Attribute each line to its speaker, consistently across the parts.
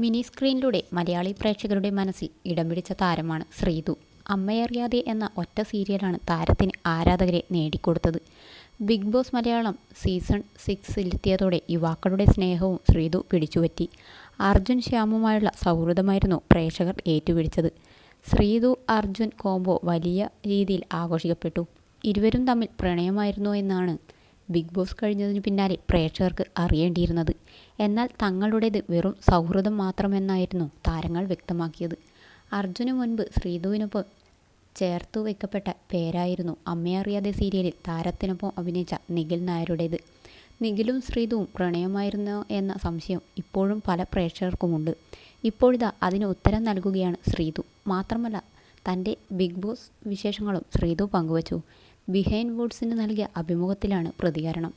Speaker 1: Mini സ്ക്രീനിലൂടെ Malayali പ്രേക്ഷകരുടെ മനസ്സിൽ ഇടം പിടിച്ച താരമാണ് ശ്രീതു. അമ്മയറിയാതെ എന്ന ഒറ്റ സീരിയലാണ് താരത്തിന് ആരാധകരെ നേടിക്കൊടുത്തത്. ബിഗ് ബോസ് മലയാളം സീസൺ 6 യുവാക്കളുടെ സ്നേഹവും ശ്രീതു പിടിച്ചുപറ്റി. അർജുൻ ശ്യാമുമായുള്ള സൗഹൃദമായിരുന്നു പ്രേക്ഷകർ ഏറ്റുപിടിച്ചത്. ശ്രീതു അർജുൻ കോംബോ വലിയ രീതിയിൽ ആഘോഷിക്കപ്പെട്ടു. ഇരുവരും തമ്മിൽ പ്രണയമായിരുന്നോ എന്നാണ് ബിഗ് ബോസ് കഴിഞ്ഞതിനു പിന്നാലെ പ്രേക്ഷകർക്ക് അറിയേണ്ടിയിരുന്നത്. എന്നാൽ തങ്ങളുടേത് വെറും സൗഹൃദം മാത്രമെന്നായിരുന്നു താരങ്ങൾ വ്യക്തമാക്കിയത്. അർജുന് മുൻപ് ശ്രീതുവിനൊപ്പം ചേർത്തു വയ്ക്കപ്പെട്ട പേരായിരുന്നു അമ്മയറിയാതെ സീരിയലിൽ താരത്തിനൊപ്പം അഭിനയിച്ച നിഖിൽ നായരുടേത്. നിഖിലും ശ്രീതുവും പ്രണയമായിരുന്നോ എന്ന സംശയം ഇപ്പോഴും പല പ്രേക്ഷകർക്കുമുണ്ട്. ഇപ്പോഴിതാ അതിന് ഉത്തരം നൽകുകയാണ് ശ്രീതു. മാത്രമല്ല, തൻ്റെ ബിഗ് ബോസ് വിശേഷങ്ങളും ശ്രീതു പങ്കുവച്ചു. ബിഹൈൻഡ് വുഡ്സിന് നൽകിയ അഭിമുഖത്തിലാണ് പ്രതികരണം.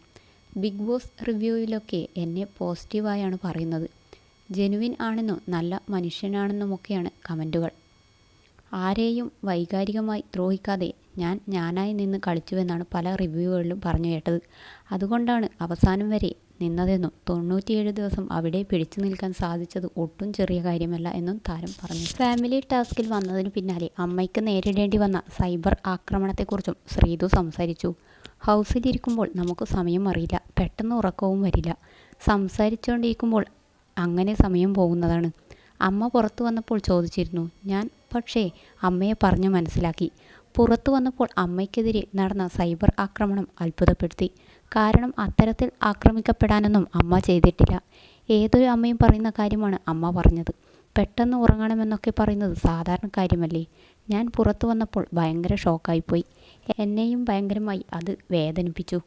Speaker 1: ബിഗ് ബോസ് റിവ്യൂവിലൊക്കെ എന്നെ പോസിറ്റീവായാണ് പറയുന്നത്. ജെനുവിൻ ആണെന്നും നല്ല മനുഷ്യനാണെന്നുമൊക്കെയാണ് കമൻറ്റുകൾ. ആരെയും വൈകാരികമായി ദ്രോഹിക്കാതെ ഞാനായി നിന്ന് കളിച്ചുവെന്നാണ് പല റിവ്യൂകളിലും പറഞ്ഞു കേട്ടത്. അതുകൊണ്ടാണ് അവസാനം വരെ നിന്നതെന്നും 97 ദിവസം അവിടെ പിടിച്ചു നിൽക്കാൻ സാധിച്ചത് ഒട്ടും ചെറിയ കാര്യമല്ല എന്നും താരം പറഞ്ഞു. ഫാമിലി ടാസ്കിൽ വന്നതിനു പിന്നാലെ അമ്മയ്ക്ക് നേരിടേണ്ടി വന്ന സൈബർ ആക്രമണത്തെക്കുറിച്ചും ശ്രീതു സംസാരിച്ചു. ഹൗസിലിരിക്കുമ്പോൾ നമുക്ക് സമയം അറിയില്ല, പെട്ടെന്ന് ഉറക്കവും വരില്ല. സംസാരിച്ചുകൊണ്ടിരിക്കുമ്പോൾ അങ്ങനെ സമയം പോകുന്നതാണ്. അമ്മ പുറത്തു വന്നപ്പോൾ ചോദിച്ചിരുന്നു. ഞാൻ പക്ഷേ അമ്മയെ പറഞ്ഞു മനസ്സിലാക്കി. പുറത്തു വന്നപ്പോൾ അമ്മയ്ക്കെതിരെ നടന്ന സൈബർ ആക്രമണം അത്ഭുതപ്പെടുത്തി. കാരണം അത്തരത്തിൽ ആക്രമിക്കപ്പെടാനൊന്നും അമ്മ ചെയ്തിട്ടില്ല. ഏതൊരു അമ്മയും പറയുന്ന കാര്യമാണ് അമ്മ പറഞ്ഞത്. പെട്ടെന്ന് ഉറങ്ങണമെന്നൊക്കെ പറയുന്നത് സാധാരണ കാര്യമല്ലേ. ഞാൻ പുറത്തു വന്നപ്പോൾ ഭയങ്കര ഷോക്കായിപ്പോയി. എന്നെയും ഭയങ്കരമായി അത് വേദനിപ്പിച്ചു.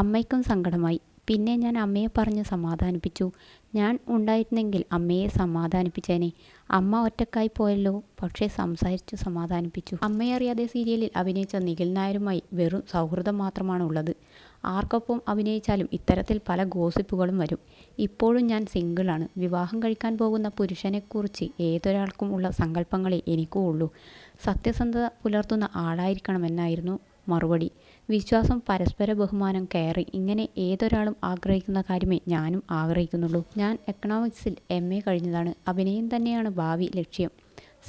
Speaker 1: അമ്മയ്ക്കും സങ്കടമായി. പിന്നെ ഞാൻ അമ്മയെ പറഞ്ഞ് സമാധാനിപ്പിച്ചു. ഞാൻ ഉണ്ടായിരുന്നെങ്കിൽ അമ്മയെ സമാധാനിപ്പിച്ചേനെ. അമ്മ ഒറ്റക്കായി പോയല്ലോ, പക്ഷേ സംസാരിച്ചു സമാധാനിപ്പിച്ചു. അമ്മയറിയാതെ സീരിയലിൽ അഭിനയിച്ച നിഖിൽ നായരുമായി വെറും സൗഹൃദം മാത്രമാണ് ഉള്ളത്. ആർക്കൊപ്പം അഭിനയിച്ചാലും ഇത്തരത്തിൽ പല ഗോസിപ്പുകളും വരും. ഇപ്പോഴും ഞാൻ സിംഗിളാണ്. വിവാഹം കഴിക്കാൻ പോകുന്ന പുരുഷനെക്കുറിച്ച് ഏതൊരാൾക്കും ഉള്ള സങ്കല്പങ്ങളെ എനിക്കും ഉള്ളൂ. സത്യസന്ധത പുലർത്തുന്ന ആളായിരിക്കണമെന്നായിരുന്നു മറുപടി. വിശ്വാസം, പരസ്പര ബഹുമാനം, കെയറിങ്, ഇങ്ങനെ ഏതൊരാളും ആഗ്രഹിക്കുന്ന കാര്യമേ ഞാനും ആഗ്രഹിക്കുന്നുള്ളൂ. ഞാൻ എക്കണോമിക്സിൽ MA കഴിഞ്ഞതാണ്. അഭിനയം തന്നെയാണ് ഭാവി ലക്ഷ്യം.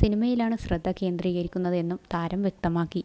Speaker 1: സിനിമയിലാണ് ശ്രദ്ധ കേന്ദ്രീകരിക്കുന്നത് എന്നും താരം വ്യക്തമാക്കി.